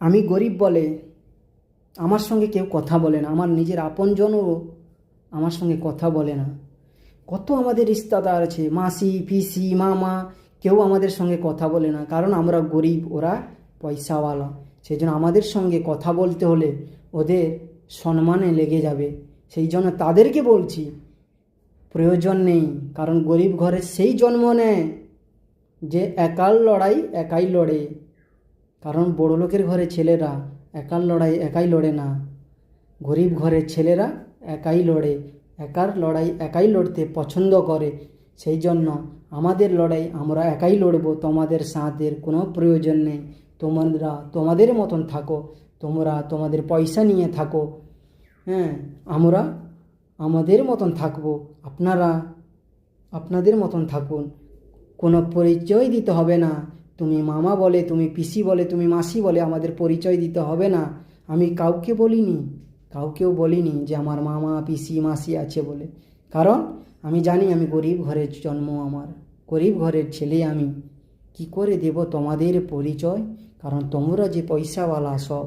আমি গরিব বলে আমার সঙ্গে কেউ কথা বলে না, আমার নিজের আপনজনও আমার সঙ্গে কথা বলে না। কত আমাদের রিশতেদার আছে, মাসি পিসি মামা, কেউ আমাদের সঙ্গে কথা বলে না, কারণ আমরা গরিব, ওরা পয়সাওয়ালা। সেই জন্য আমাদের সঙ্গে কথা বলতে হলে ওদের সম্মানে লেগে যাবে। সেই জন্য তাদেরকে বলছি প্রয়োজন নেই, কারণ গরিব ঘরে সেই জন্ম নেয় যে একার লড়াই একাই লড়ে। কারণ বড়লোকের ঘরে ছেলেরা একার লড়াই একাই লড়ে না, গরিব ঘরের ছেলেরা একাই লড়ে, একার লড়াই একাই লড়তে পছন্দ করে। সেই জন্য আমাদের লড়াই আমরা একাই লড়ব, তোমাদের সাথের কোনো প্রয়োজন নেই। তোমরা তোমাদের মতন থাকো, তোমরা তোমাদের পয়সা নিয়ে থাকো, হ্যাঁ, আমরা আমাদের মতন থাকবো, আপনারা আপনাদের মতন থাকুন। কোনো পরিচয় দিতে হবে না, তুমি মামা বলে, তুমি পিসি বলে, তুমি মাসি বলে আমাদের পরিচয় দিতে হবে না। আমি কাউকেও বলিনি যে আমার মামা পিসি মাসি আছে বলে, কারণ আমি জানি আমি গরিব ঘরের জন্ম, আমার গরিব ঘরের ছেলে। আমি কি করে দেব তোমাদের পরিচয়, কারণ তোমরা যে পয়সাওয়ালা সব।